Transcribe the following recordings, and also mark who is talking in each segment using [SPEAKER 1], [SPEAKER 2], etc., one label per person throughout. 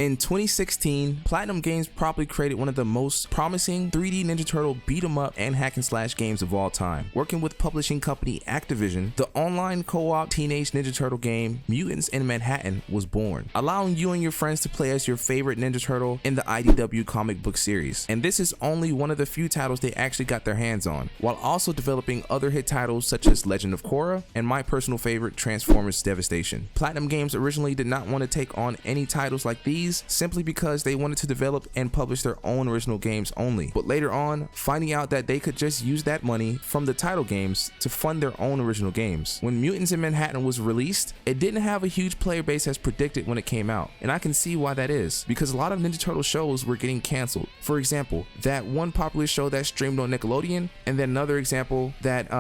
[SPEAKER 1] In 2016, Platinum Games probably created one of the most promising 3D Ninja Turtle beat 'em up and hack and slash games of all time. Working with publishing company Activision, the online co-op Teenage Ninja Turtle game Mutants in Manhattan was born, allowing you and your friends to play as your favorite Ninja Turtle in the IDW comic book series. And this is only one of the few titles they actually got their hands on, while also developing other hit titles such as Legend of Korra and my personal favorite Transformers Devastation. Platinum Games originally did not want to take on any titles like these simply because they wanted to develop and publish their own original games only, but later on, finding out that they could just use that money from the title games to fund their own original games. When Mutants in Manhattan was released, it didn't have a huge player base as predicted when it came out, and I can see why that is, because a lot of Ninja Turtle shows were getting canceled. For example, that one popular show that streamed on Nickelodeon, and then another example, that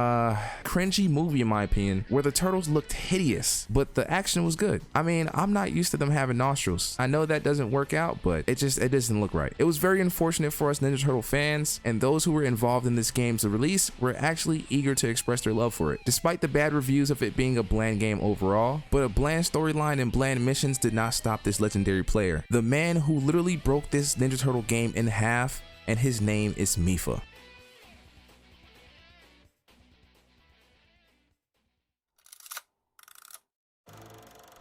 [SPEAKER 1] cringy movie in my opinion, where the turtles looked hideous, but the action was good. I mean, I'm not used to them having nostrils. I know that doesn't work out, but it doesn't look right. It was very unfortunate for us Ninja Turtle fans, and those who were involved in this game's release were actually eager to express their love for it, despite the bad reviews of it being a bland game overall. But a bland storyline and bland missions did not stop this legendary player, the man who literally broke this Ninja Turtle game in half, and his name is Mipha.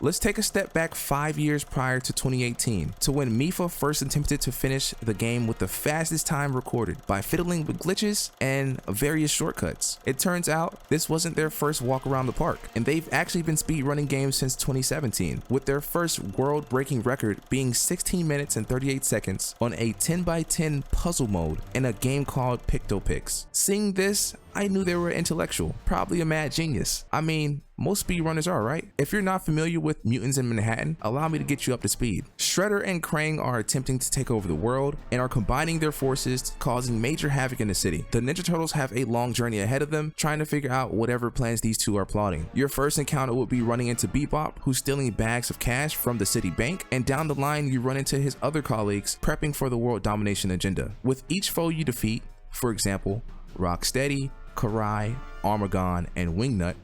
[SPEAKER 1] Let's take a step back 5 years prior to 2018, to when Mipha first attempted to finish the game with the fastest time recorded by fiddling with glitches and various shortcuts. It turns out this wasn't their first walk around the park, and they've actually been speedrunning games since 2017, with their first world-breaking record being 16 minutes and 38 seconds on a 10x10 puzzle mode in a game called PictoPix. Seeing this, I knew they were intellectual, probably a mad genius. I mean, most speedrunners are, right? If you're not familiar with Mutants in Manhattan, allow me to get you up to speed. Shredder and Krang are attempting to take over the world and are combining their forces, causing major havoc in the city. The Ninja Turtles have a long journey ahead of them, trying to figure out whatever plans these two are plotting. Your first encounter would be running into Bebop, who's stealing bags of cash from the city bank, and down the line you run into his other colleagues prepping for the world domination agenda. With each foe you defeat, for example, Rocksteady, Karai, Armagon, and Wingnut,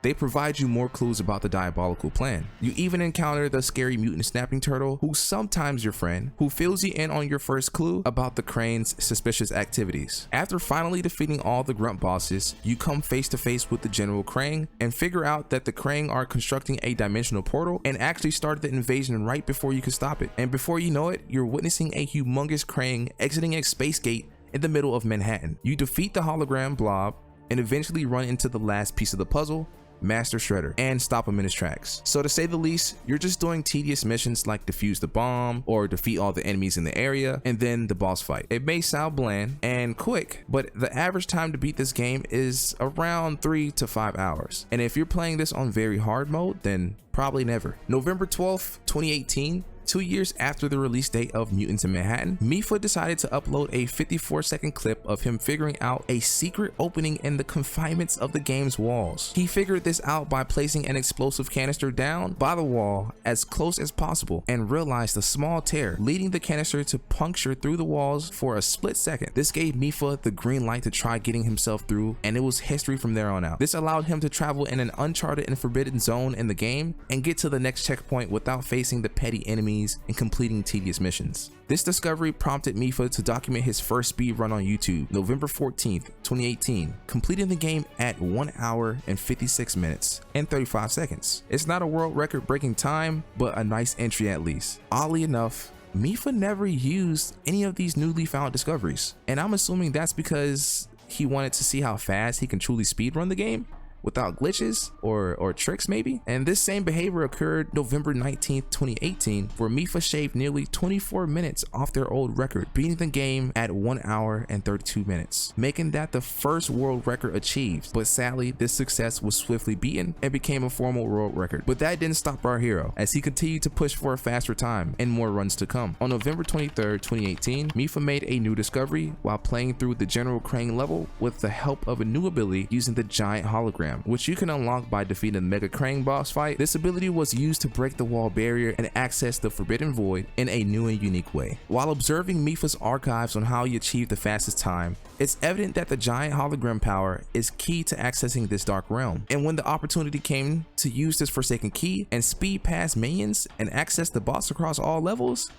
[SPEAKER 1] they provide you more clues about the diabolical plan. You even encounter the scary mutant snapping turtle, who's sometimes your friend, who fills you in on your first clue about the Crane's suspicious activities. After finally defeating all the grunt bosses, you come face to face with the General Krang and figure out that the Krang are constructing a dimensional portal and actually started the invasion right before you could stop it. And before you know it, you're witnessing a humongous Krang exiting a space gate in the middle of Manhattan. You defeat the hologram blob and eventually run into the last piece of the puzzle, Master Shredder, and stop him in his tracks. So to say the least, you're just doing tedious missions like defuse the bomb or defeat all the enemies in the area and then the boss fight. It may sound bland and quick, but the average time to beat this game is around 3 to 5 hours. And if you're playing this on very hard mode, then probably never. November 12th, 2018, 2 years after the release date of Mutants in Manhattan, Mipha decided to upload a 54-second clip of him figuring out a secret opening in the confinements of the game's walls. He figured this out by placing an explosive canister down by the wall as close as possible and realized a small tear, leading the canister to puncture through the walls for a split second. This gave Mipha the green light to try getting himself through, and it was history from there on out. This allowed him to travel in an uncharted and forbidden zone in the game and get to the next checkpoint without facing the petty enemies and completing tedious missions. This discovery prompted Mipha to document his first speed run on YouTube, November 14th, 2018, completing the game at 1 hour and 56 minutes and 35 seconds. It's not a world record breaking time, but a nice entry at least. Oddly enough, Mipha never used any of these newly found discoveries, and I'm assuming that's because he wanted to see how fast he can truly speedrun the game without glitches or tricks maybe. And this same behavior occurred November 19th, 2018, where Mipha shaved nearly 24 minutes off their old record, beating the game at 1 hour and 32 minutes, making that the first world record achieved. But sadly, this success was swiftly beaten and became a formal world record. But that didn't stop our hero, as he continued to push for a faster time and more runs to come. On November 23rd, 2018, Mipha made a new discovery while playing through the General Krang level with the help of a new ability using the giant hologram, which you can unlock by defeating the Mega Krang boss fight. This ability was used to break the wall barrier and access the Forbidden Void in a new and unique way. While observing Mipha's archives on how he achieved the fastest time, it's evident that the giant hologram power is key to accessing this dark realm. And when the opportunity came to use this Forsaken Key and speed past minions and access the boss across all levels,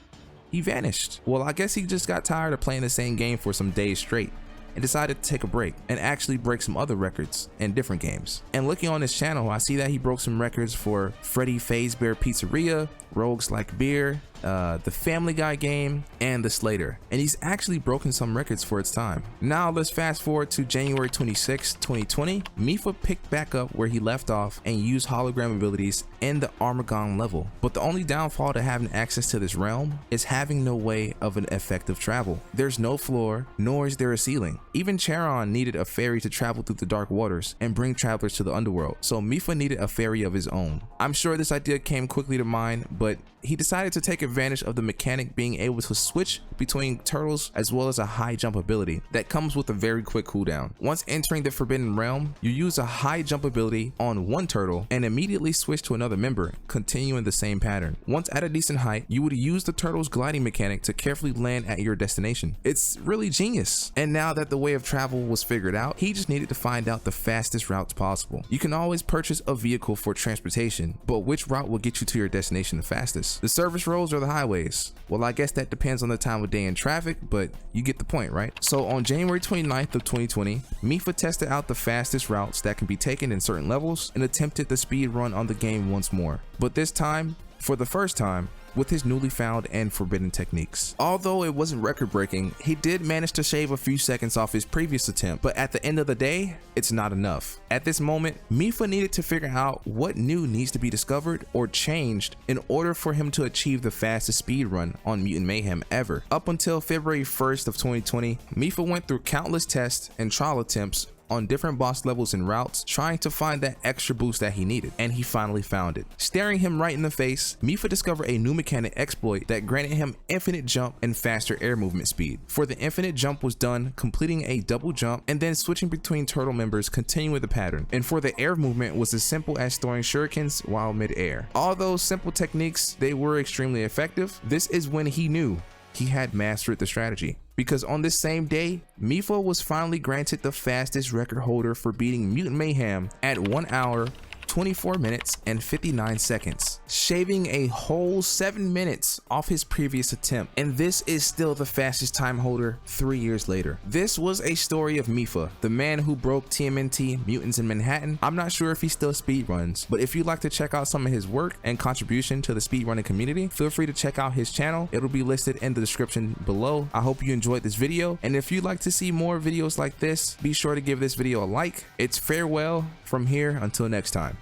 [SPEAKER 1] he vanished. Well, I guess he just got tired of playing the same game for some days straight and decided to take a break and actually break some other records in different games. And looking on his channel, I see that he broke some records for Freddy Fazbear Pizzeria, Rogues Like Beer, the Family Guy game, and the Slater. And he's actually broken some records for its time. Now let's fast forward to January 26, 2020. Mipha picked back up where he left off and used hologram abilities in the Armagon level. But the only downfall to having access to this realm is having no way of an effective travel. There's no floor, nor is there a ceiling. Even Charon needed a ferry to travel through the dark waters and bring travelers to the underworld, so Mipha needed a ferry of his own. I'm sure this idea came quickly to mind, but he decided to take advantage of the mechanic being able to switch between turtles as well as a high jump ability that comes with a very quick cooldown. Once entering the Forbidden Realm, you use a high jump ability on one turtle and immediately switch to another member, continuing the same pattern. Once at a decent height, you would use the turtle's gliding mechanic to carefully land at your destination. It's really genius. And now that the way of travel was figured out, he just needed to find out the fastest routes possible. You can always purchase a vehicle for transportation, but which route will get you to your destination the fastest? The service roads or the highways? Well, I guess that depends on the time of day and traffic, but you get the point, right? So on January 29th of 2020, Mipha tested out the fastest routes that can be taken in certain levels and attempted the speed run on the game once more. But this time, for the first time, with his newly found and forbidden techniques. Although it wasn't record-breaking, he did manage to shave a few seconds off his previous attempt, but at the end of the day, it's not enough. At this moment, Mipha needed to figure out what new needs to be discovered or changed in order for him to achieve the fastest speed run on Mutant Mayhem ever. Up until February 1st of 2020, Mipha went through countless tests and trial attempts on different boss levels and routes, trying to find that extra boost that he needed, and he finally found it. Staring him right in the face, Mipha discovered a new mechanic exploit that granted him infinite jump and faster air movement speed. For the infinite jump was done completing a double jump and then switching between turtle members, continuing the pattern. And for the air movement was as simple as throwing shurikens while mid-air. All those simple techniques, they were extremely effective. This is when he knew he had mastered the strategy. Because on this same day, Mipha was finally granted the fastest record holder for beating Mutant Mayhem at 1 hour, 24 minutes and 59 seconds, shaving a whole 7 minutes off his previous attempt. And this is still the fastest time holder 3 years later. This was a story of Mipha, the man who broke TMNT Mutants in Manhattan. I'm not sure if he still speedruns, but if you'd like to check out some of his work and contribution to the speedrunning community, feel free to check out his channel. It'll be listed in the description below. I hope you enjoyed this video, and if you'd like to see more videos like this, be sure to give this video a like. It's farewell from here until next time.